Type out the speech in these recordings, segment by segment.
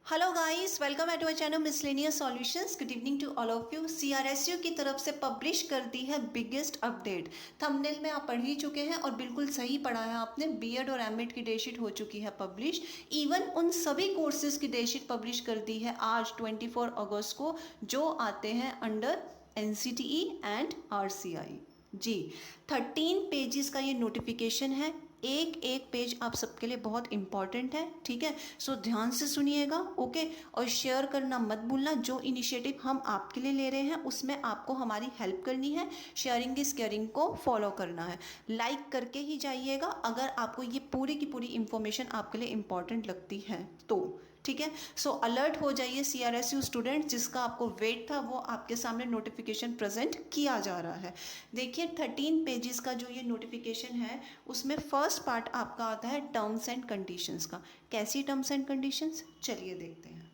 Hello guys, welcome at our channel miscellaneous solutions. Good evening to all of you. CRSU की तरफ से publish कर दी है biggest update. Thumbnail में आप पढ़ ही चुके हैं और बिल्कुल सही पढ़ा है आपने। बीएड और एमएड की डेटशीट हो चुकी है पब्लिश। इवन उन सभी कोर्सेज की डेटशीट पब्लिश कर दी है आज 24 अगस्त को, जो आते हैं अंडर एनसीटीई एंड आरसीआई। जी, 13 पेजेस का ये नोटिफिकेशन है। एक एक पेज आप सबके लिए बहुत इंपॉर्टेंट है, ठीक है। सो ध्यान से सुनिएगा, ओके। और शेयर करना मत भूलना। जो इनिशिएटिव हम आपके लिए ले रहे हैं उसमें आपको हमारी हेल्प करनी है। शेयरिंग इज केयरिंग को फॉलो करना है। लाइक करके ही जाइएगा अगर आपको ये पूरी की पूरी इंफॉर्मेशन आपके लिए इंपॉर्टेंट लगती है तो, ठीक है। सो अलर्ट हो जाइए सीआरएसयू स्टूडेंट, जिसका आपको वेट था वो आपके सामने नोटिफिकेशन प्रेजेंट किया जा रहा है। देखिए 13 पेजेस का जो ये नोटिफिकेशन है उसमें फर्स्ट पार्ट आपका आता है टर्म्स एंड कंडीशंस का। कैसी टर्म्स एंड कंडीशंस, चलिए देखते हैं।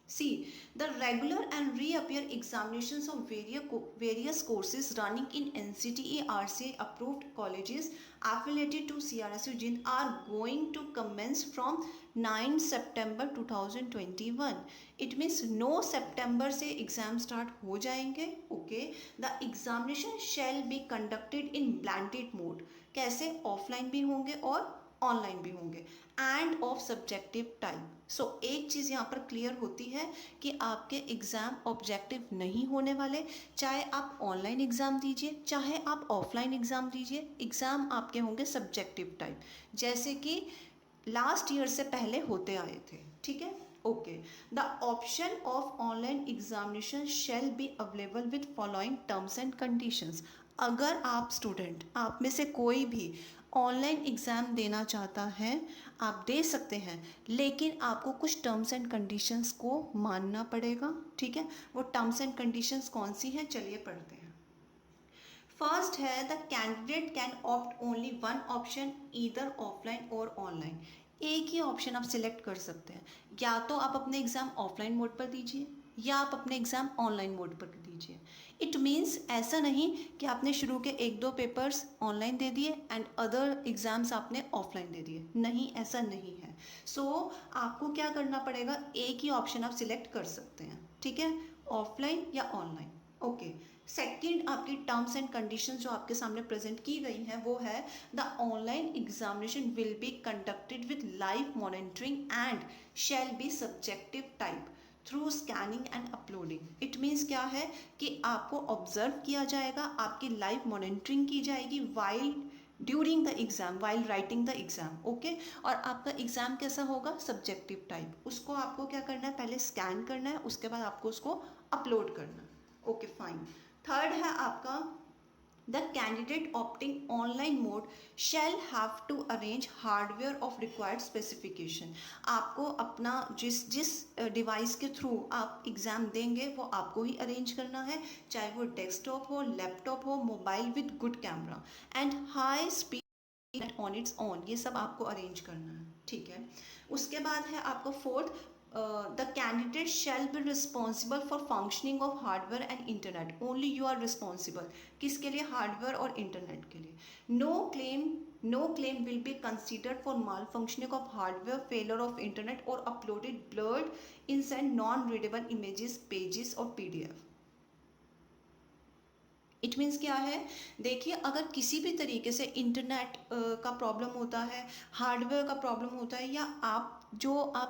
See, the regular and reappear examinations of various courses running in NCTE RCA approved colleges affiliated to CRSU JIN are going to commence from 9 September 2021. It means 9 September से exam start हो जाएंगे, okay. The examination shall be conducted in blended mode. कैसे, offline भी होंगे और online भी होंगे, end of subjective type. सो एक चीज़ यहाँ पर क्लियर होती है कि आपके एग्ज़ाम ऑब्जेक्टिव नहीं होने वाले। चाहे आप ऑनलाइन एग्ज़ाम दीजिए चाहे आप ऑफलाइन एग्ज़ाम दीजिए, एग्ज़ाम आपके होंगे सब्जेक्टिव टाइप, जैसे कि लास्ट ईयर से पहले होते आए थे, ठीक है, okay. The option of online examination shall be available with following terms and conditions. अगर आप स्टूडेंट, आप में से कोई भी ऑनलाइन एग्ज़ाम देना चाहता है, आप दे सकते हैं, लेकिन आपको कुछ टर्म्स एंड कंडीशंस को मानना पड़ेगा, ठीक है। वो टर्म्स एंड कंडीशंस कौन सी हैं, चलिए पढ़ते हैं। फर्स्ट है, the candidate can opt only one option, either offline और ऑनलाइन। एक ही ऑप्शन आप सिलेक्ट कर सकते हैं। या तो आप अपने एग्ज़ाम ऑफलाइन मोड पर दीजिए या आप अपने एग्ज़ाम ऑनलाइन मोड पर दीजिए। इट मीन्स ऐसा नहीं कि आपने शुरू के एक दो पेपर्स ऑनलाइन दे दिए एंड अदर एग्ज़ाम्स आपने ऑफलाइन दे दिए, नहीं, ऐसा नहीं है। सो आपको क्या करना पड़ेगा, एक ही ऑप्शन आप सिलेक्ट कर सकते हैं, ठीक है, ऑफलाइन या ऑनलाइन, ओके। सेकंड आपकी टर्म्स एंड कंडीशंस जो आपके सामने प्रेजेंट की गई हैं वो है, the online examination will be conducted with live monitoring and shall be subjective type through scanning and uploading. It means क्या है कि आपको ऑब्जर्व किया जाएगा, आपकी लाइव मॉनिटरिंग की जाएगी while during the exam, while writing the exam, okay. और आपका एग्जाम कैसा होगा, सब्जेक्टिव टाइप। उसको आपको क्या करना है, पहले स्कैन करना है, उसके बाद आपको उसको अपलोड करना है, ओके फाइन। थर्ड है आपका, the candidate opting online mode shall have to arrange hardware of required specification. आपको अपना जिस जिस डिवाइस के थ्रू आप एग्ज़ाम देंगे वो आपको ही अरेंज करना है, चाहे वो डेस्कटॉप हो, लैपटॉप हो, mobile with good camera and high speed on it's on, ये सब आपको अरेंज करना है, ठीक है। उसके बाद है आपका fourth, the candidate shall be responsible for functioning of hardware and internet, only you are responsible. किसके लिए, हार्डवेयर और इंटरनेट के लिए। No claim will be considered for malfunctioning of hardware, failure of internet और uploaded blurred in send non readable images, pages और PDF. It means क्या है, देखिए अगर किसी भी तरीके से इंटरनेट का प्रॉब्लम होता है, हार्डवेयर का प्रॉब्लम होता है, या आप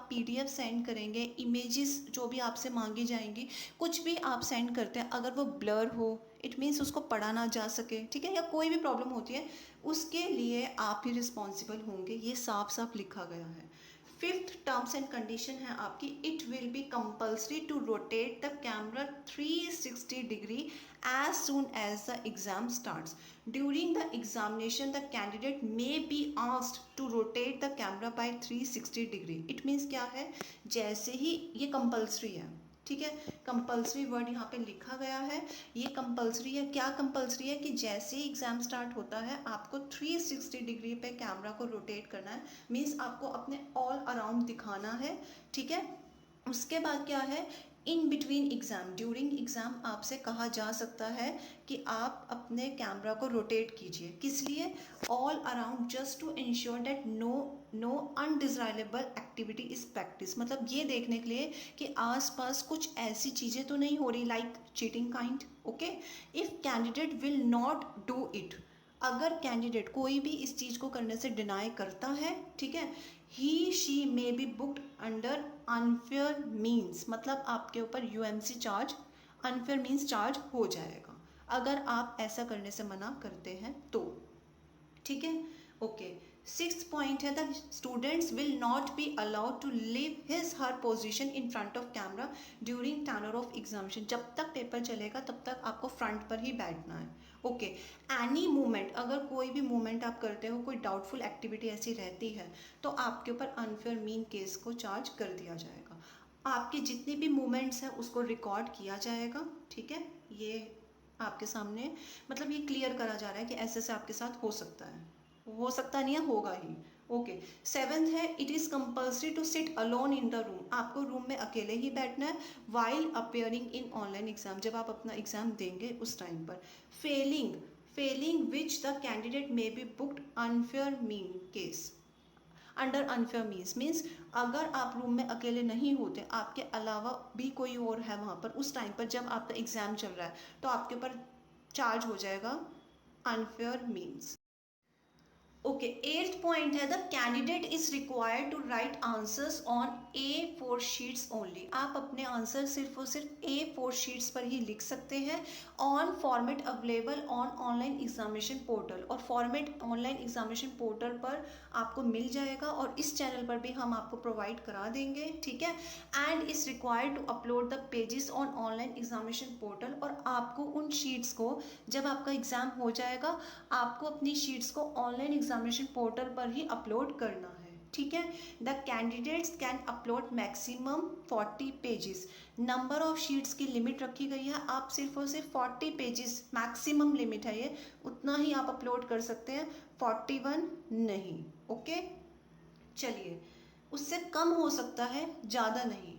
पीडीएफ सेंड करेंगे, इमेजेस जो भी आपसे मांगी जाएंगी, कुछ भी आप सेंड करते हैं, अगर वो ब्लर हो, इट मीन्स उसको पढ़ा ना जा सके, ठीक है, या कोई भी प्रॉब्लम होती है, उसके लिए आप ही रिस्पॉन्सिबल होंगे, ये साफ साफ लिखा गया है। फिफ्थ टर्म्स एंड कंडीशन है आपकी, it will be compulsory to rotate the camera 360 degree as soon as the exam starts. During the examination, the candidate may be asked to rotate the camera by 360 degree. It means क्या है, जैसे ही ये compulsory है, ठीक है, compulsory word यहाँ पे लिखा गया है, ये कंपल्सरी है। क्या कंपल्सरी है कि जैसे ही एग्जाम स्टार्ट होता है आपको 360 डिग्री पे कैमरा को रोटेट करना है, मीन्स आपको अपने ऑल अराउंड दिखाना है, ठीक है। उसके बाद क्या है, in between exam, during exam आपसे कहा जा सकता है कि आप अपने कैमरा को रोटेट कीजिए। किस लिए? All around, just to ensure that no undesirable activity is practice, मतलब ये देखने के लिए कि आसपास कुछ ऐसी चीज़ें तो नहीं हो रही like cheating kind. Okay, if candidate will not do it, अगर कैंडिडेट कोई भी इस चीज़ को करने से डिनाई करता है, ठीक है, he she may be booked under unfair means, मतलब आपके ऊपर UMC charge, unfair means charge हो जाएगा अगर आप ऐसा करने से मना करते हैं तो। ठीक है, ओके। 6th पॉइंट है the students will not be allowed to leave his her position in front of camera during tenure of examination. जब तक पेपर चलेगा तब तक आपको फ्रंट पर ही बैठना है। ओके, एनी मूवमेंट, अगर कोई भी मूवमेंट आप करते हो, कोई डाउटफुल एक्टिविटी ऐसी रहती है तो आपके ऊपर अनफेयर मीन केस को चार्ज कर दिया जाएगा। आपकी जितनी भी मूवमेंट्स हैं उसको रिकॉर्ड किया जाएगा। ठीक है, ये आपके सामने मतलब ये क्लियर करा जा रहा है कि ऐसे से आपके साथ हो सकता है, हो सकता नहीं है, होगा ही। ओके, 7th है it is compulsory to sit alone in the room, आपको रूम में अकेले ही बैठना है while appearing in online exam, जब आप अपना एग्जाम देंगे उस टाइम पर। Failing which the candidate may be booked unfair mean case under unfair means अगर आप रूम में अकेले नहीं होते, आपके अलावा भी कोई और है वहाँ पर उस टाइम पर जब आपका एग्ज़ाम चल रहा है, तो आपके ऊपर चार्ज हो जाएगा unfair means. Okay, 8th point है the candidate is required to write answers on A4 sheets only, आप अपने आंसर सिर्फ और सिर्फ A4 शीट्स पर ही लिख सकते हैं on format available on online examination portal, और फॉर्मेट ऑनलाइन एग्जामिनेशन पोर्टल पर आपको मिल जाएगा और इस चैनल पर भी हम आपको प्रोवाइड करा देंगे। ठीक है, and is required to upload the pages on online examination portal, और आपको उन शीट्स को जब आपका एग्जाम हो जाएगा आपको अपनी शीट्स को ऑनलाइन एग्जामिनेशन पोर्टल पर ही अपलोड करना है। ठीक है, the candidates can upload maximum 40 pages, number of sheets की लिमिट रखी गई है, आप सिर्फ और सिर्फ 40 पेजेस मैक्सिमम लिमिट है, ये उतना ही आप अपलोड कर सकते हैं, 41 नहीं। ओके, चलिए, उससे कम हो सकता है, ज़्यादा नहीं।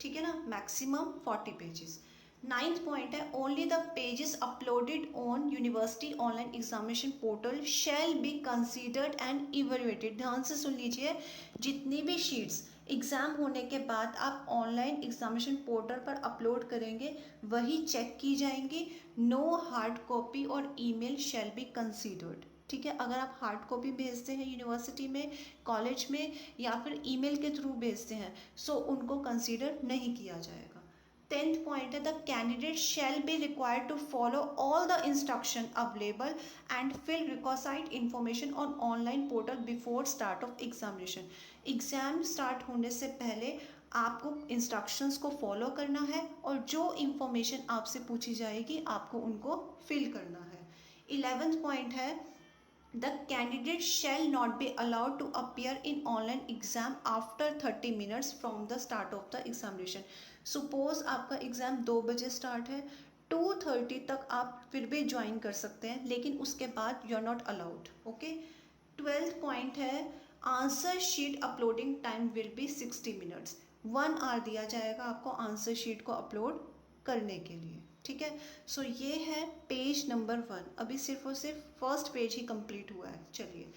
ठीक है ना, मैक्सिमम 40 पेजेस। 9th पॉइंट है only the pages uploaded on university online examination portal shall be considered and evaluated, ध्यान से सुन लीजिए, जितनी भी शीट्स एग्ज़ाम होने के बाद आप ऑनलाइन एग्जामिनेशन पोर्टल पर अपलोड करेंगे वही चेक की जाएंगी, नो हार्ड कॉपी और ईमेल शैल बी कंसीडर्ड। ठीक है, अगर आप हार्ड कॉपी भेजते हैं यूनिवर्सिटी में, कॉलेज में, या फिर ईमेल के थ्रू भेजते हैं, सो उनको कंसीडर नहीं किया जाएगा। 10th पॉइंट है the candidate shall be required to follow all the instruction available and fill required information on online portal before start of examination, exam start होने से पहले आपको इंस्ट्रक्शंस को फॉलो करना है और जो इंफॉर्मेशन आपसे पूछी जाएगी आपको उनको फिल करना है। 11th पॉइंट है the candidate shall not be allowed to appear in online exam after 30 minutes from the start of the examination, suppose आपका एग्ज़ाम 2 बजे स्टार्ट है, 2:30 तक आप फिर भी ज्वाइन कर सकते हैं, लेकिन उसके बाद you are not allowed. Okay, 12th point है answer sheet uploading time will be 60 minutes, 1 hour दिया जाएगा आपको आंसर शीट को अपलोड करने के लिए। ठीक है, सो ये है पेज नंबर 1, अभी सिर्फ और सिर्फ फर्स्ट पेज ही कंप्लीट हुआ है। चलिए,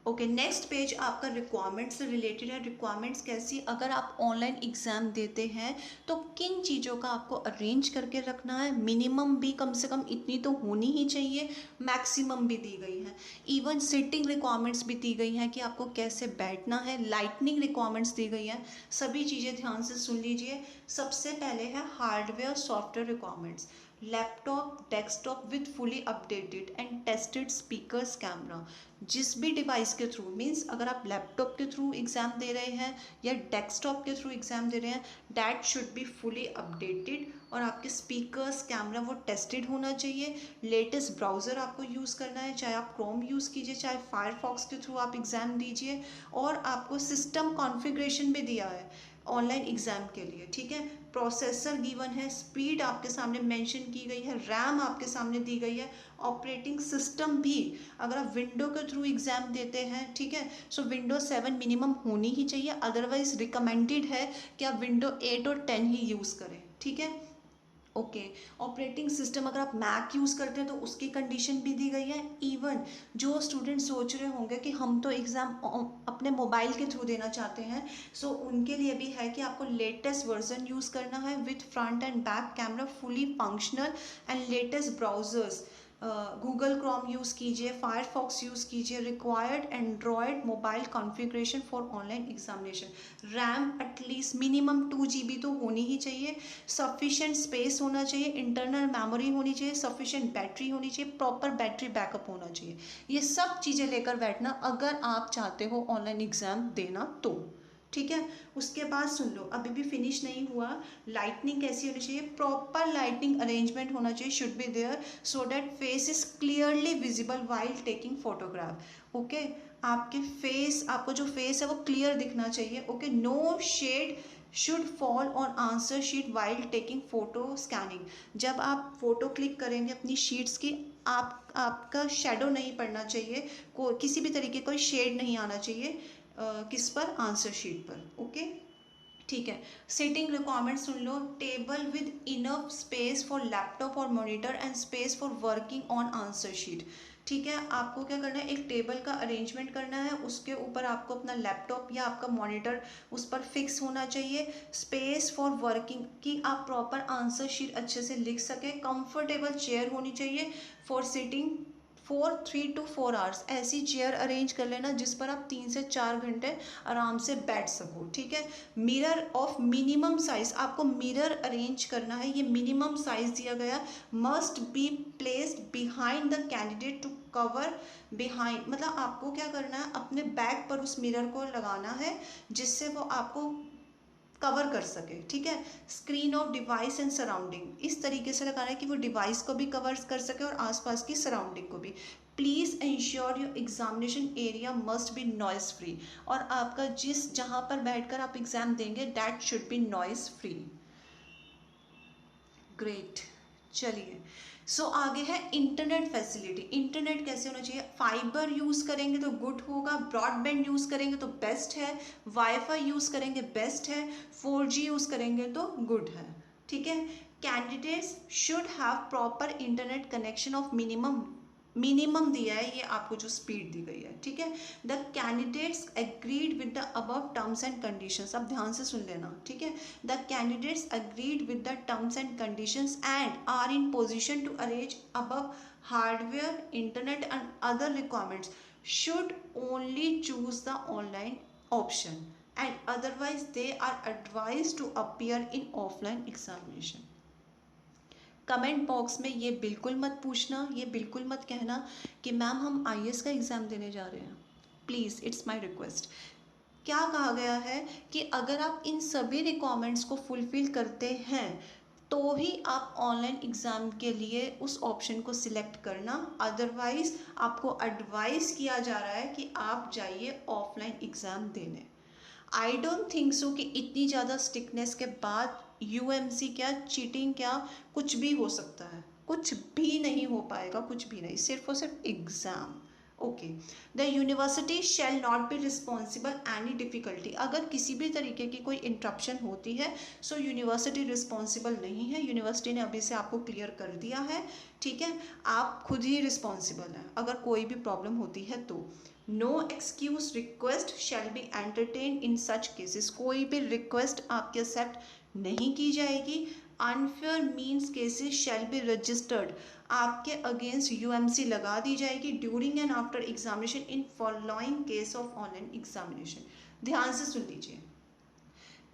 ओके, नेक्स्ट पेज आपका रिक्वायरमेंट्स से रिलेटेड है। रिक्वायरमेंट्स कैसी, अगर आप ऑनलाइन एग्ज़ाम देते हैं तो किन चीज़ों का आपको अरेंज करके रखना है, मिनिमम भी कम से कम इतनी तो होनी ही चाहिए, मैक्सिमम भी दी गई है, इवन सिटिंग रिक्वायरमेंट्स भी दी गई हैं कि आपको कैसे बैठना है, लाइटनिंग रिक्वायरमेंट्स दी गई हैं, सभी चीज़ें ध्यान से सुन लीजिए। सबसे पहले है hardware software requirements, laptop desktop with fully updated and tested speakers camera, जिस भी डिवाइस के थ्रू, मीन्स अगर आप लैपटॉप के थ्रू एग्ज़ाम दे रहे हैं या डेस्कटॉप के थ्रू एग्ज़ाम दे रहे हैं, that should be fully updated, और आपके स्पीकर्स कैमरा वो टेस्टेड होना चाहिए। लेटेस्ट ब्राउज़र आपको यूज़ करना है, चाहे आप क्रोम यूज़ कीजिए चाहे फायरफॉक्स के थ्रू आप एग्ज़ाम दीजिए, और आपको सिस्टम कॉन्फ़िगरेशन भी दिया है, ऑनलाइन एग्जाम के लिए, ठीक है। प्रोसेसर गिवन है, स्पीड आपके सामने मेंशन की गई है, रैम आपके सामने दी गई है, ऑपरेटिंग सिस्टम भी अगर आप विंडो के थ्रू एग्जाम देते हैं, ठीक है, सो विंडो 7 मिनिमम होनी ही चाहिए, अदरवाइज रिकमेंडेड है कि आप विंडो 8 और 10 ही यूज़ करें, ठीक है। ओके, ऑपरेटिंग सिस्टम अगर आप मैक यूज़ करते हैं तो उसकी कंडीशन भी दी गई है। इवन जो स्टूडेंट सोच रहे होंगे कि हम तो एग्ज़ाम अपने मोबाइल के थ्रू देना चाहते हैं, सो उनके लिए भी है कि आपको लेटेस्ट वर्जन यूज़ करना है with front end back camera, fully functional and latest browsers. Google Chrome use कीजिए, फायरफॉक्स यूज़ कीजिए, required Android mobile configuration for online examination. RAM at least minimum 2 GB तो होनी ही चाहिए, सफिशेंट स्पेस होना चाहिए, internal memory होनी चाहिए, सफिशेंट बैटरी होनी चाहिए, प्रॉपर बैटरी बैकअप होना चाहिए। ये सब चीज़ें लेकर बैठना अगर आप चाहते हो ऑनलाइन एग्ज़ाम देना तो, ठीक है। उसके बाद सुन लो, अभी भी फिनिश नहीं हुआ। लाइटनिंग कैसी होनी चाहिए, प्रॉपर लाइटनिंग अरेंजमेंट होना चाहिए, should be there so that face is clearly visible while taking photograph. Okay, आपके फेस, आपको जो फेस है वो क्लियर दिखना चाहिए। Okay, no shade should fall on answer sheet while taking photo scanning. जब आप फोटो क्लिक करेंगे अपनी शीट्स की, आपका शेडो नहीं पड़ना चाहिए, किसी भी तरीके कोई शेड नहीं आना चाहिए किस पर, आंसर शीट पर। ओके, ठीक है। सीटिंग रिक्वायरमेंट सुन लो, table with enough space for laptop और monitor and space for working on answer sheet, ठीक है। आपको क्या करना है, एक टेबल का अरेंजमेंट करना है, उसके ऊपर आपको अपना लैपटॉप या आपका मॉनिटर उस पर फिक्स होना चाहिए। स्पेस फॉर वर्किंग, कि आप प्रॉपर आंसर शीट अच्छे से लिख सकें। कंफर्टेबल चेयर होनी चाहिए for sitting for 3 to 4 hours. ऐसी चेयर अरेंज कर लेना जिस पर आप 3 से 4 घंटे आराम से बैठ सको, ठीक है। मिरर ऑफ मिनिमम साइज, आपको मिरर अरेंज करना है, ये मिनिमम साइज दिया गया, must be placed behind the candidate to cover behind, मतलब आपको क्या करना है, अपने बैक पर उस मिरर को लगाना है जिससे वो आपको कवर कर सके, ठीक है। Screen of device and surrounding, इस तरीके से लगाना है कि वो डिवाइस को भी कवर कर सके और आसपास की सराउंडिंग को भी। Please ensure your examination area must be noise free, और आपका जहाँ पर बैठकर आप एग्जाम देंगे that should be noise free. Great, चलिए। सो आगे है इंटरनेट फैसिलिटी। इंटरनेट कैसे होना चाहिए, फाइबर यूज़ करेंगे तो गुड होगा, ब्रॉडबैंड यूज़ करेंगे तो बेस्ट है, वाईफाई यूज़ करेंगे बेस्ट है, 4G यूज़ करेंगे तो गुड है, ठीक है। Candidates should have proper internet connection of minimum दिया है, ये आपको जो स्पीड दी गई है, ठीक है। The candidates agreed with the above terms and conditions, अब ध्यान से सुन लेना, ठीक है। The candidates agreed with the terms and conditions and are in position to arrange above hardware, internet and other requirements should only choose the online option and otherwise they are advised to appear in offline examination। Comment box में ये बिल्कुल मत पूछना, ये बिल्कुल मत कहना कि मैम हम IAS का एग्ज़ाम देने जा रहे हैं, प्लीज़ इट्स माय रिक्वेस्ट। क्या कहा गया है कि अगर आप इन सभी रिक्वायरमेंट्स को फुलफ़िल करते हैं तो ही आप ऑनलाइन एग्ज़ाम के लिए उस ऑप्शन को सिलेक्ट करना, अदरवाइज़ आपको एडवाइस किया जा रहा है कि आप जाइए ऑफलाइन एग्ज़ाम देने। आई डोंट थिंक सो कि इतनी ज़्यादा स्टिकनेस के बाद UMC क्या, चीटिंग क्या, कुछ भी हो सकता है, कुछ भी नहीं हो पाएगा, कुछ भी नहीं, सिर्फ और सिर्फ exam. Okay, the university shall not be responsible any difficulty, अगर किसी भी तरीके की कोई इंटरप्शन होती है सो यूनिवर्सिटी रिस्पॉन्सिबल नहीं है, यूनिवर्सिटी ने अभी से आपको क्लियर कर दिया है, ठीक है। आप खुद ही रिस्पॉन्सिबल हैं अगर कोई भी प्रॉब्लम होती है तो। No excuse request shall be entertain in such cases, कोई भी रिक्वेस्ट आपकी एक्सेप्ट नहीं की जाएगी। Unfair means cases shall be registered, आपके अगेंस्ट UMC लगा दी जाएगी during and after examination in following case of online examination. ध्यान से सुन लीजिए।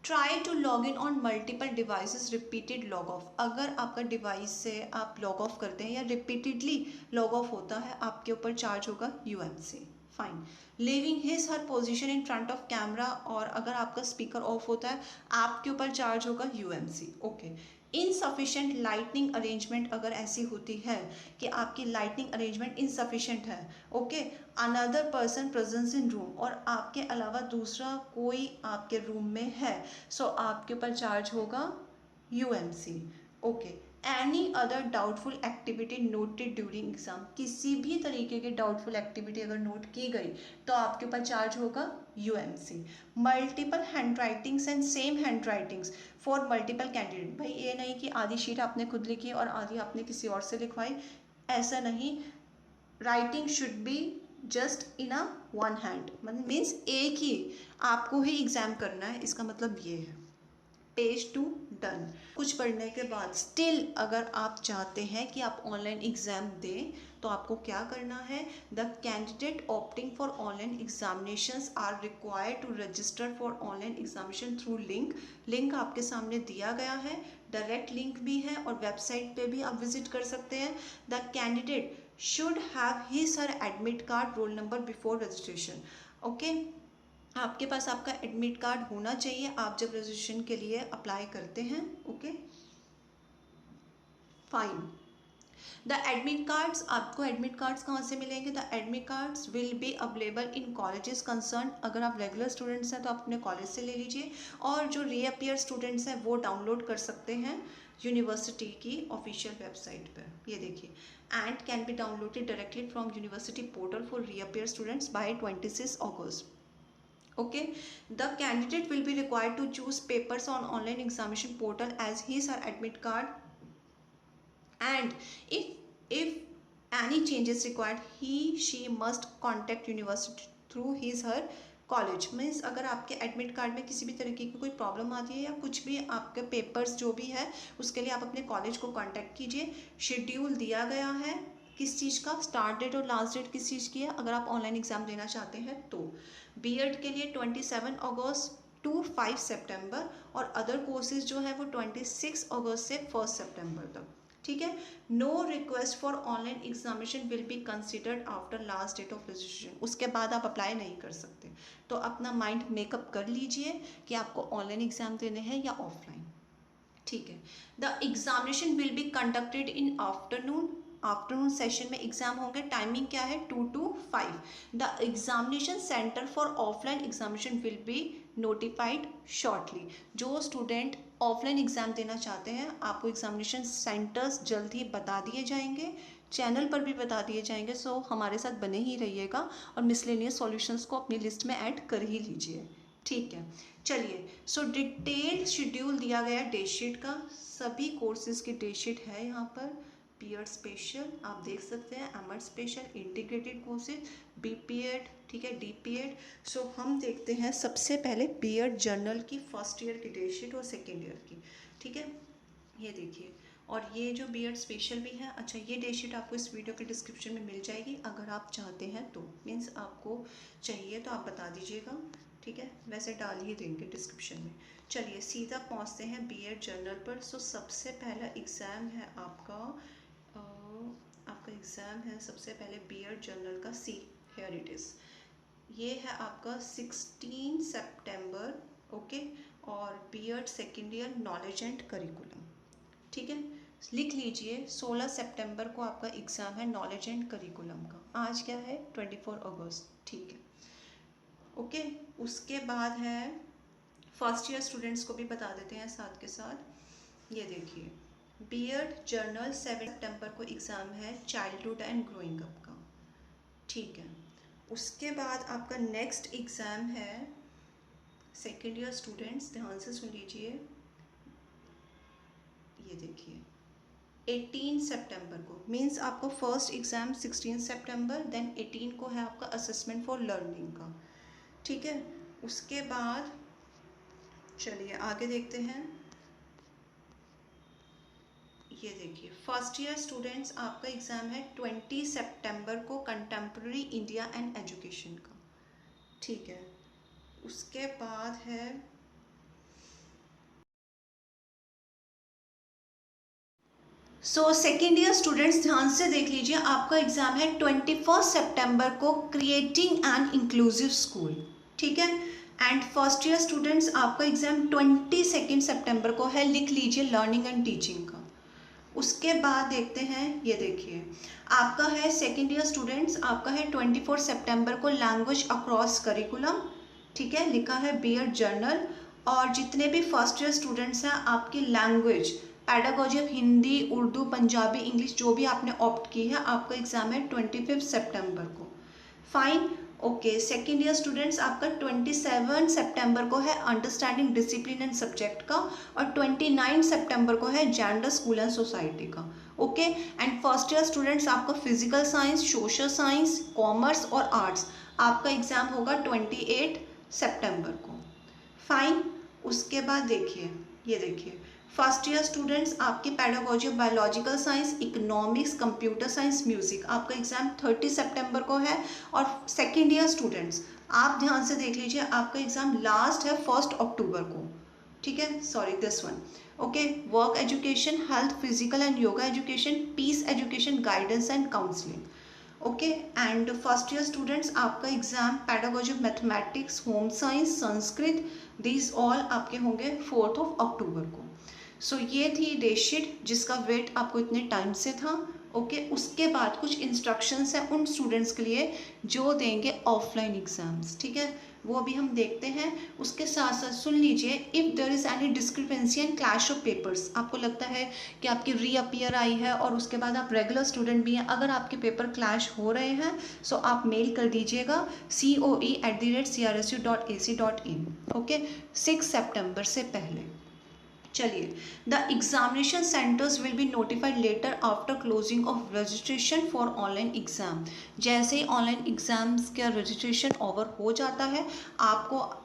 Try to log in on multiple devices, repeated log off, अगर आपका डिवाइस से आप लॉग ऑफ करते हैं या रिपीटेडली लॉग ऑफ होता है आपके ऊपर चार्ज होगा UMC। Fine. Living his her position in front of camera, और अगर आपका स्पीकर ऑफ होता है आपके ऊपर चार्ज होगा UMC। Okay. Insufficient lightning arrangement अगर ऐसी होती है कि आपकी लाइटनिंग अरेंजमेंट इनसफिशेंट है, okay, another person presence in room, और आपके अलावा दूसरा कोई आपके रूम में है, सो आपके ऊपर चार्ज होगा UMC। Okay, any other doubtful activity noted during exam, किसी भी तरीके की डाउटफुल एक्टिविटी अगर नोट की गई तो आपके ऊपर चार्ज होगा UMC। Multiple hand writings and same hand writings for multiple candidate, भाई ये नहीं कि आधी शीट आपने खुद लिखी और आधी आपने किसी और से लिखवाई, ऐसा नहीं। Writing should be just in a one hand, मतलब मीन्स एक ही आपको ही एग्जाम करना है, इसका मतलब ये है। Page 2 done. कुछ पढ़ने के बाद स्टिल अगर आप चाहते हैं कि आप ऑनलाइन एग्जाम दें तो आपको क्या करना है, the candidate opting for online examinations are required to register for online examination through link. Link आपके सामने दिया गया है, डायरेक्ट लिंक भी है और वेबसाइट पे भी आप विजिट कर सकते हैं। The candidate should have his her admit card roll number before registration. Okay, आपके पास आपका एडमिट कार्ड होना चाहिए आप जब रजिस्ट्रेशन के लिए अप्लाई करते हैं। Okay fine. The admit cards, आपको एडमिट कार्ड्स कहाँ से मिलेंगे, the admit cards will be available in colleges concern. अगर आप रेगुलर स्टूडेंट्स हैं तो आप अपने कॉलेज से ले लीजिए, और जो रीअपियर स्टूडेंट्स हैं वो डाउनलोड कर सकते हैं यूनिवर्सिटी की ऑफिशियल वेबसाइट पर। ये देखिए, and can be downloaded directly from university portal for reappear students by 26 August। Okay, the candidate will be required to choose papers on online examination portal as his or admit card, and if any changes required she must contact university through his her college. Means अगर आपके admit card में किसी भी तरीके की कोई problem आती है या कुछ भी आपके पेपर्स जो भी है उसके लिए आप अपने कॉलेज को कांटेक्ट कीजिए। शेड्यूल दिया गया है किस चीज़ का, स्टार्ट डेट और लास्ट डेट किस चीज़ की है अगर आप ऑनलाइन एग्जाम देना चाहते हैं तो। बीएड के लिए 27 अगस्त टू 5 सितंबर, और अदर कोर्सेज जो है वो 26 अगस्त से 1 सितंबर तक। ठीक है, no request for online examination will be considered after last date of registration. उसके बाद आप अप्लाई नहीं कर सकते, तो अपना माइंड मेकअप कर लीजिए कि आपको ऑनलाइन एग्जाम देने हैं या ऑफलाइन। ठीक है, the examination will be conducted in afternoon session में एग्जाम होंगे। टाइमिंग क्या है, 2 to 5। The examination centre for offline examination will be notified shortly. जो स्टूडेंट ऑफलाइन एग्जाम देना चाहते हैं आपको एग्जामिनेशन सेंटर्स जल्द ही बता दिए जाएंगे, चैनल पर भी बता दिए जाएंगे। सो हमारे साथ बने ही रहिएगा और मिसलेनियस सॉल्यूशंस को अपनी लिस्ट में ऐड कर ही लीजिए। ठीक है, चलिए, सो डिटेल शेड्यूल दिया गया डेट शीट का, सभी कोर्सेज की डेट शीट है यहाँ पर। बीएड स्पेशल आप देख सकते हैं, MEd special, integrated courses, BPEd, ठीक है, डीपीएड। सो हम देखते हैं सबसे पहले बीएड जर्नल की फर्स्ट ईयर की डेट शीट और सेकेंड ईयर की। ठीक है, ये देखिए, और ये जो बीएड स्पेशल भी है, अच्छा ये डेट शीट आपको इस वीडियो के डिस्क्रिप्शन में मिल जाएगी अगर आप चाहते हैं तो, मीन्स आपको चाहिए तो आप बता दीजिएगा। ठीक है, वैसे डाल ही देंगे डिस्क्रिप्शन में। चलिए सीधा पहुंचते हैं बीएड जर्नल पर। सो सबसे पहला एग्ज़ाम है आपका एग्ज़ाम है सबसे पहले बीएड जर्नल का। सी हियर इट इज़, ये है आपका 16 सितंबर। ओके, और BEd second year knowledge and curriculum. ठीक है, लिख लीजिए 16 सितंबर को आपका एग्ज़ाम है नॉलेज एंड करिकुलम का। आज क्या है, 24 अगस्त। ठीक है, ओके, उसके बाद है फर्स्ट ईयर स्टूडेंट्स को भी बता देते हैं साथ के साथ। ये देखिए, बीएड जर्नल 7 सितंबर को एग्ज़ाम है चाइल्डहुड एंड ग्रोइंग अप का। ठीक है, उसके बाद आपका नेक्स्ट एग्ज़ाम है सेकेंड ईयर स्टूडेंट्स, ध्यान से सुन लीजिए। ये देखिए 18 सितंबर को, मीन्स आपको फर्स्ट एग्ज़ाम 16 सितंबर, देन 18 को है आपका असेसमेंट फॉर लर्निंग का। ठीक है, उसके बाद चलिए आगे देखते हैं। ये देखिए, फर्स्ट ईयर स्टूडेंट्स आपका एग्ज़ाम है 20 सितंबर को कंटेम्प्रेरी इंडिया एंड एजुकेशन का। ठीक है, उसके बाद है सेकेंड ईयर स्टूडेंट्स ध्यान से देख लीजिए, आपका एग्ज़ाम है 21 सितंबर को क्रिएटिंग एन इंक्लूसिव स्कूल। ठीक है, एंड फर्स्ट ईयर स्टूडेंट्स आपका एग्जाम 22 सितंबर को है, लिख लीजिए लर्निंग एंड टीचिंग का। उसके बाद देखते हैं, ये देखिए आपका है सेकेंड ईयर स्टूडेंट्स, आपका है 24 सितंबर को लैंग्वेज अक्रॉस करिकुलम, ठीक है, लिखा है बीएड जर्नल। और जितने भी फर्स्ट ईयर स्टूडेंट्स हैं आपकी language pedagogy of Hindi, Urdu, Punjabi, English जो भी आपने ऑप्ट की है, आपका एग्जाम है 25 सितंबर को। Fine, okay. Second year students आपका 27 सितंबर को है अंडरस्टैंडिंग डिसिप्लिन एंड सब्जेक्ट का, और 29 सितंबर को है जेंडर, स्कूल एंड सोसाइटी का। Okay. And first year students आपका physical science, social science, commerce और आर्ट्स आपका एग्जाम होगा 28 सितंबर को। फाइन। उसके बाद देखिए, ये देखिए फर्स्ट ईयर स्टूडेंट्स आपकी pedagogy of biological science, economics, computer science, music आपका एग्जाम 30 सितंबर को है। और सेकेंड ईयर स्टूडेंट्स आप ध्यान से देख लीजिए, आपका एग्जाम लास्ट है 1 अक्टूबर को, ठीक है, sorry this one. Okay. Work education, health, physical and yoga education, peace education, guidance and counselling. Okay. And first year students आपका exam pedagogy of mathematics, home science, Sanskrit, these all आपके होंगे 4 अक्टूबर को। सो ये थी डेटशीट जिसका वेट आपको इतने time से था। ओके। उसके बाद कुछ इंस्ट्रक्शंस हैं उन स्टूडेंट्स के लिए जो देंगे ऑफलाइन एग्जाम्स, ठीक है, वो अभी हम देखते हैं। उसके साथ साथ सुन लीजिए, if there is any discrepancy and clash of papers, आपको लगता है कि आपकी रीअपियर आई है और उसके बाद आप रेगुलर स्टूडेंट भी हैं, अगर आपके पेपर क्लैश हो रहे हैं सो आप मेल कर दीजिएगा coe@crsu.ac.in, ओके, 6 सितंबर से पहले। चलिए, the examination centres will be notified later after closing of registration for online exam. जैसे ही ऑनलाइन एग्जाम्स का रजिस्ट्रेशन ओवर हो जाता है, आपको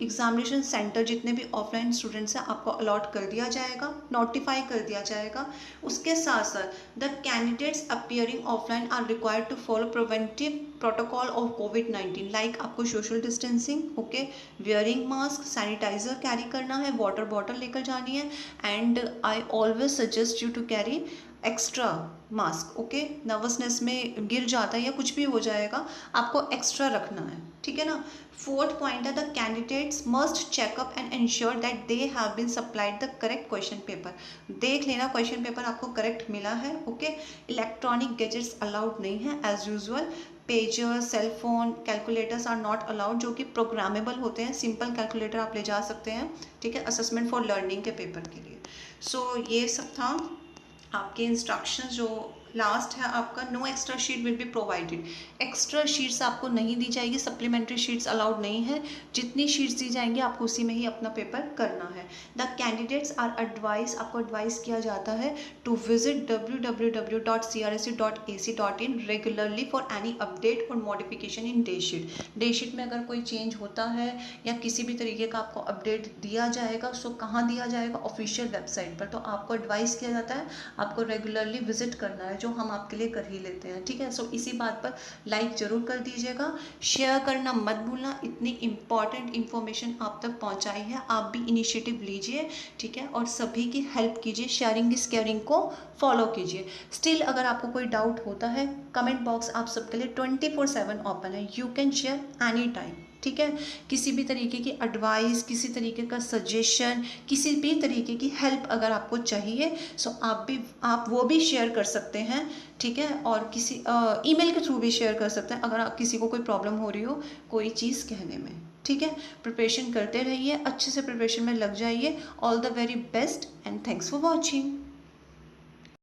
एग्जामिनेशन सेंटर जितने भी ऑफलाइन स्टूडेंट्स हैं आपको अलॉट कर दिया जाएगा, नोटिफाई कर दिया जाएगा। उसके साथ साथ the candidates appearing offline are required to follow preventive protocol of कोविड-19, लाइक आपको social distancing, okay, wearing mask, sanitizer carry करना है, वाटर बॉटल लेकर जानी है, and I always suggest you to carry extra mask, okay. Nervousness में गिर जाता है या कुछ भी हो जाएगा, आपको एक्स्ट्रा रखना है, ठीक है ना। फोर्थ पॉइंट है, the candidates must check up and ensure that they have been supplied the correct question paper. देख लेना क्वेश्चन पेपर आपको करेक्ट मिला है, ओके। इलेक्ट्रॉनिक गैजेट्स अलाउड नहीं है as usual, pager, cell phone, calculators are not allowed, जो कि programmable होते हैं, सिंपल कैलकुलेटर आप ले जा सकते हैं, ठीक है, असेसमेंट फॉर लर्निंग के पेपर के लिए। सो ये सब था आपके इंस्ट्रक्शंस। जो लास्ट है आपका, no extra sheet will be provided, extra sheets आपको नहीं दी जाएगी, सप्लीमेंट्री शीट्स अलाउड नहीं है, जितनी शीट्स दी जाएंगी आपको उसी में ही अपना पेपर करना है। द कैंडिडेट्स आर एडवाइज, आपको एडवाइस किया जाता है to visit www.crsu.ac.in regularly for any update और मॉडिफिकेशन इन डेटशीट। डेटशीट में अगर कोई चेंज होता है या किसी भी तरीके का आपको अपडेट दिया जाएगा, सो कहाँ दिया जाएगा, ऑफिशियल वेबसाइट पर। तो आपको एडवाइस किया जाता है आपको रेगुलरली विजिट करना है, जो हम आपके लिए कर ही लेते हैं, ठीक है। सो इसी बात पर लाइक जरूर कर दीजिएगा, शेयर करना मत भूलना, इतनी इंपॉर्टेंट इंफॉर्मेशन आप तक पहुंचाई है, आप भी इनिशिएटिव लीजिए, ठीक है, और सभी की हेल्प कीजिए, शेयरिंग इज केयरिंग को फॉलो कीजिए। स्टिल अगर आपको कोई डाउट होता है, कमेंट बॉक्स आप सबके लिए 24/7 ओपन है, you can share any time, ठीक है। किसी भी तरीके की एडवाइस, किसी तरीके का सजेशन, किसी भी तरीके की हेल्प अगर आपको चाहिए सो आप वो भी शेयर कर सकते हैं, ठीक है। और किसी ईमेल के थ्रू भी शेयर कर सकते हैं अगर किसी को कोई प्रॉब्लम हो रही हो कोई चीज़ कहने में, ठीक है। प्रिपरेशन करते रहिए, अच्छे से प्रिपरेशन में लग जाइए। All the very best and thanks for watching.